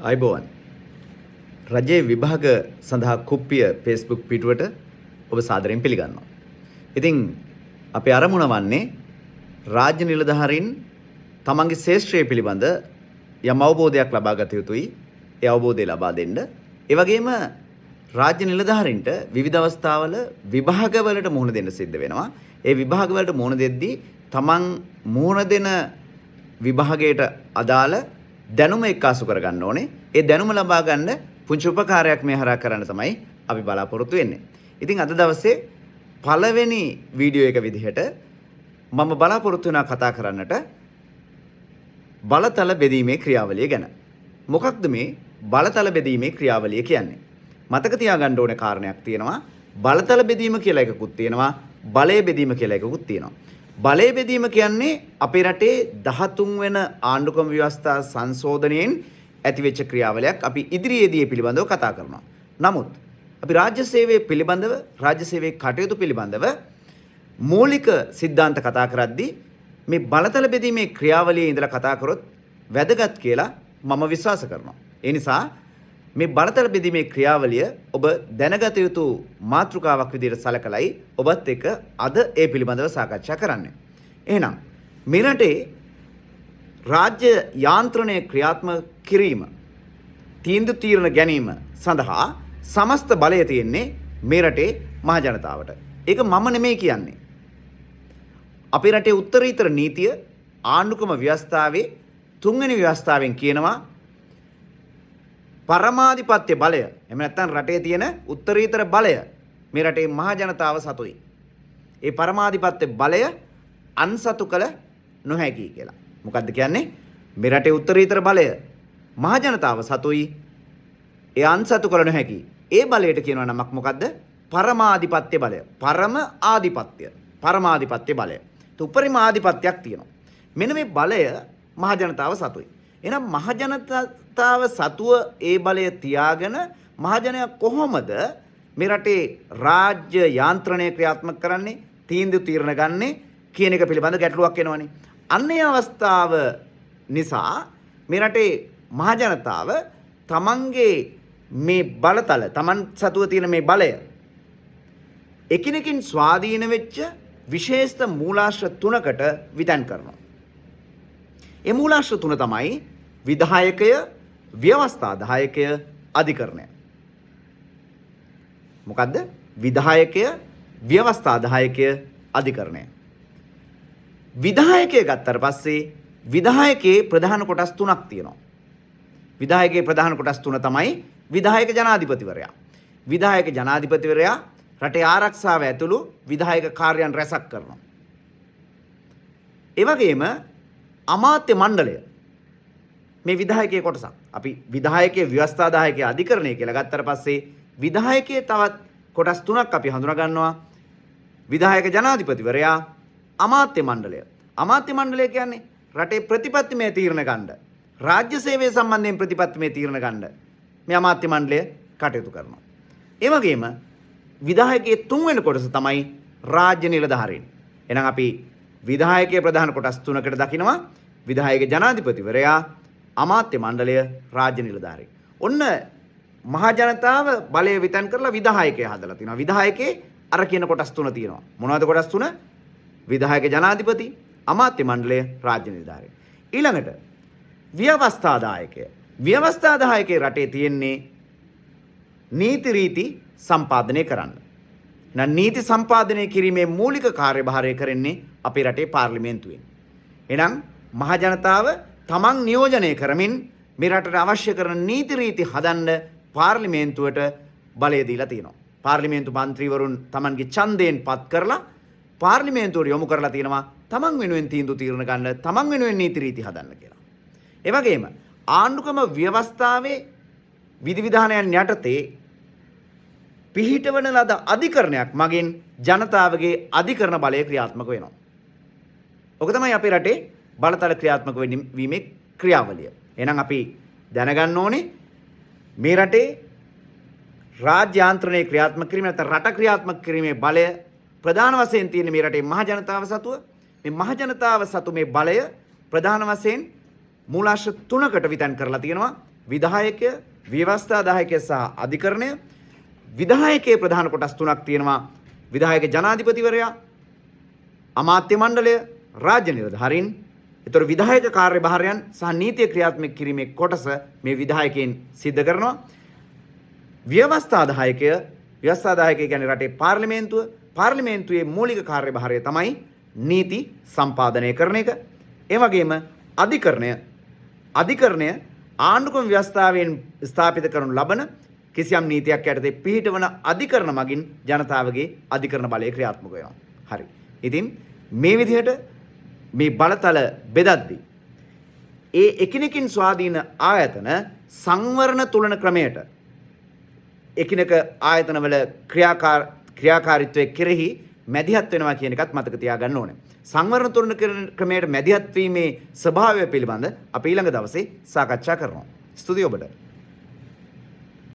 අයිබෝවන් රජයේ විභාග සඳහා කුප්පිය Facebook පිටුවට ඔබ සාදරයෙන් පිළිගන්නවා. ඉතින් අපේ අරමුණ වන්නේ රාජ්‍ය නිලධාරීන් තමන්ගේ ශේෂ්ත්‍රය පිළිබඳ යම් අවබෝධයක් ලබා ගත යුතුයි. ඒ අවබෝධය ලබා දෙන්න. ඒ වගේම රාජ්‍ය නිලධාරීන්ට විවිධ අවස්ථාවල විභාගවලට මුහුණ දෙන්න සිද්ධ වෙනවා. ඒ විභාගවලට මුහුණ දෙද්දී තමන් මුහුණ දෙන විභාගයට අදාළ දැනුම එක්කාසු කරගන්න ඕනේ. ඒ දැනුම ලබා ගන්න පුංචි උපකාරයක් මේ හරහා කරන්න තමයි අපි බලාපොරොත්තු වෙන්නේ. ඉතින් අද දවසේ පළවෙනි වීඩියෝ එක විදිහට මම බලාපොරොත්තු වෙනා කතා කරන්නට බලතල බෙදීමේ ක්‍රියාවලිය ගැන. මොකක්ද මේ බලතල බෙදීමේ ක්‍රියාවලිය කියන්නේ? මතක තියාගන්න ඕනේ කාරණයක් තියෙනවා. බලතල බෙදීම කියලා එකකුත් තියෙනවා. බලය බෙදීම කියලා එකකුත් තියෙනවා. බලය බෙදීම කියන්නේ අපේ රටේ 13 වෙන ආණ්ඩුක්‍රම ව්‍යවස්ථා සංශෝධනයෙන් ඇතිවෙච්ච ක්‍රියාවලියක්. අපි ඉදිරියේදී පිළිබඳව කතා කරනවා. නමුත් අපි රාජ්‍ය සේවයේ පිළිබඳව රාජ්‍ය සේවයේ කටයුතු පිළිබඳව මූලික સિદ્ધාන්ත කතා කරද්දී මේ බලතල බෙදීමේ ක්‍රියාවලියේ ඉඳලා කතා කරොත් වැදගත් කියලා මම විශ්වාස කරනවා. ඒ නිසා මේ බලතල බෙදීමේ ක්‍රියාවලිය ඔබ දැනගත යුතු මාතෘකාවක් විදිහට සැලකලයි ඔබත් එක්ක අද ඒ පිළිබඳව සාකච්ඡා කරන්නේ. එහෙනම් මේ රටේ රාජ්‍ය යාන්ත්‍රණය ක්‍රියාත්මක කිරීම තීන්දුව తీරන ගැනීම සඳහා සමස්ත බලය තියෙන්නේ මේ රටේ මහ ජනතාවට. ඒක මම නෙමෙයි කියන්නේ. අපේ රටේ උත්තරීතර නීතිය ආණ්ඩුක්‍රම ව්‍යවස්ථාවේ තුන්වෙනි ව්‍යවස්ථාවෙන් කියනවා පරමාධිපත්‍ය බලය. එහෙම නැත්නම් රටේ තියෙන උත්තරීතර බලය මේ රටේ මහ ජනතාව සතුයි. ඒ පරමාධිපත්‍ය බලය අන්සතු කළ නොහැකි කියලා. මොකද්ද කියන්නේ? මේ රටේ උත්තරීතර බලය මහ ජනතාව සතුයි. ඒ අන්සතු කළ නොහැකි. ඒ බලයට කියනවා නමක් මොකද්ද? පරමාධිපත්‍ය බලය. පරම ආධිපත්‍ය. පරමාධිපත්‍ය බලය. උපරිම ආධිපත්‍යයක් තියෙනවා. මෙන්න මේ බලය මහ ජනතාව සතුයි. එහෙනම් මහ ජනතාව සතුව ඒ බලය තියාගෙන මහජනයා කොහොමද මේ රටේ රාජ්‍ය යාන්ත්‍රණය ක්‍රියාත්මක කරන්නේ, තීන්දුව తీරන ගන්නේ කියන එක පිළිබඳ ගැටලුවක් එනවනේ. අන්නේ අවස්ථාව නිසා මේ රටේ මහ ජනතාව තමන්ගේ මේ බලතල, තමන් සතුව තියෙන මේ බලය එකිනෙකින් ස්වාධීන වෙච්ච විශේෂ මූලාශ්‍ර තුනකට විතන් කරනවා. ඒ මූලාශ්‍ර තුන තමයි විධායකය, ව්‍යවස්ථාදායකය, අධිකරණය. මොකද්ද? විධායකය, ව්‍යවස්ථාදායකය, අධිකරණය. විධායකය ගත්තට පස්සේ විධායකයේ ප්‍රධාන කොටස් තුනක් තියෙනවා. විධායකයේ ප්‍රධාන කොටස් තුන තමයි විධායක ජනාධිපතිවරයා. විධායක ජනාධිපතිවරයා රටේ ආරක්ෂාව ඇතුළු විධායක කාර්යයන් රැසක් කරනවා. ඒ වගේම අමාත්‍ය මණ්ඩලය මේ විධායකයේ කොටසක්. අපි විධායකයේ, ව්‍යවස්ථාදායකයේ, අධිකරණය කියලා ගත්තට පස්සේ විධායකයේ තවත් කොටස් තුනක් අපි හඳුනා ගන්නවා. විධායක ජනාධිපතිවරයා, අමාත්‍ය මණ්ඩලය. අමාත්‍ය මණ්ඩලය කියන්නේ රටේ ප්‍රතිපත්තිමය තීරණ ගන්න, රාජ්‍ය සේවය සම්බන්ධයෙන් ප්‍රතිපත්තිමය තීරණ ගන්න මේ අමාත්‍ය මණ්ඩලය කටයුතු කරනවා. ඒ වගේම විධායකයේ තුන්වෙනි කොටස තමයි රාජ්‍ය නිලධාරීන්. එහෙනම් අපි විධායකයේ ප්‍රධාන කොටස් තුනකට දකිනවා. විධායක ජනාධිපතිවරයා, අමාත්‍ය මණ්ඩලය, රාජ්‍ය නිලධාරීන්. ඔන්න මහ ජනතාව බලය විතන් කරලා විධායකය හදලා තිනවා. විධායකයේ අර කියන කොටස් තුන තියෙනවා. මොනවද කොටස් තුන? විධායක ජනාධිපති, අමාත්‍ය මණ්ඩලය, රාජ්‍ය නිලධාරීන්. ඊළඟට ව්‍යවස්ථාදායකය. ව්‍යවස්ථාදායකයේ රටේ තියෙන්නේ නීති රීති සම්පාදනය කරන්න. එහෙනම් නීති සම්පාදනය කිරීමේ මූලික කාර්යභාරය කරන්නේ අපේ රටේ පාර්ලිමේන්තුවෙන්. එහෙනම් මහ ජනතාව තමන් නියෝජනය කරමින් මේ රටට අවශ්‍ය කරන නීති රීති හදන්න පාර්ලිමේන්තුවට බලය දීලා තියෙනවා. පාර්ලිමේන්තු මන්ත්‍රීවරුන් තමන්ගේ ඡන්දයෙන් පත් කරලා පාර්ලිමේන්තුවට යොමු කරලා තියෙනවා තමන් වෙනුවෙන් තීන්දුව తీරන ගන්න, තමන් වෙනුවෙන් නීති රීති හදන්න කියලා. ඒ වගේම ආණ්ඩුක්‍රම ව්‍යවස්ථාවේ විධිවිධානයන් යටතේ පිහිටවන ලද අධිකරණයක් මගින් ජනතාවගේ අධිකරණ බලය ක්‍රියාත්මක වෙනවා. ඔක තමයි අපේ රටේ බලතල ක්‍රියාත්මක වීමේ ක්‍රියාවලිය. එහෙනම් අපි දැනගන්න ඕනේ මේ රටේ රාජ්‍ය යාන්ත්‍රණය ක්‍රියාත්මක කිරීම නැත්නම් රට ක්‍රියාත්මක කිරීමේ බලය ප්‍රධාන වශයෙන් තියෙන මේ රටේ මහ ජනතාව සතුව. මේ මහ ජනතාව සතු මේ බලය ප්‍රධාන වශයෙන් මූලාශ්‍ර තුනකට විතන් කරලා තියෙනවා. විධායකය, ව්‍යවස්ථාදායකය සහ අධිකරණය. විධායකයේ ප්‍රධාන කොටස් තුනක් තියෙනවා. විධායක ජනාධිපතිවරයා, අමාත්‍ය මණ්ඩලය, රාජ්‍ය නිලධාරීන්. ඒතර විධායක කාර්යභාරයන් සහ නීතිය ක්‍රියාත්මක කිරීමේ කොටස මේ විධායකයන් සිද්ධ කරනවා. ව්‍යවස්ථාදායකය කියන්නේ රටේ පාර්ලිමේන්තුව. පාර්ලිමේන්තුවේ මූලික කාර්යභාරය තමයි නීති සම්පාදනය කරන එක. ඒ වගේම අධිකරණය ආණ්ඩුක්‍රම ව්‍යවස්ථාවෙන් ස්ථාපිත කරනු ලබන කිසියම් නීතියක් යටතේ පිහිටවන අධිකරණ මගින් ජනතාවගේ අධිකරණ බලය ක්‍රියාත්මක වෙනවා. හරි. ඉතින් මේ විදිහට මේ බලතල බෙදද්දී ඒ එකිනෙකින් ස්වාධීන ආයතන සංවරණ තුලන ක්‍රමයට එකිනෙක ආයතනවල ක්‍රියාකාරීත්වයේ කෙරෙහි මැදිහත් වෙනවා කියන එකත් මතක තියාගන්න ඕනේ. සංවරණ තුලන ක්‍රමයට මැදිහත් වීමේ ස්වභාවය පිළිබඳ අපි ඊළඟ දවසේ සාකච්ඡා කරනවා. ස්තුතියි ඔබට.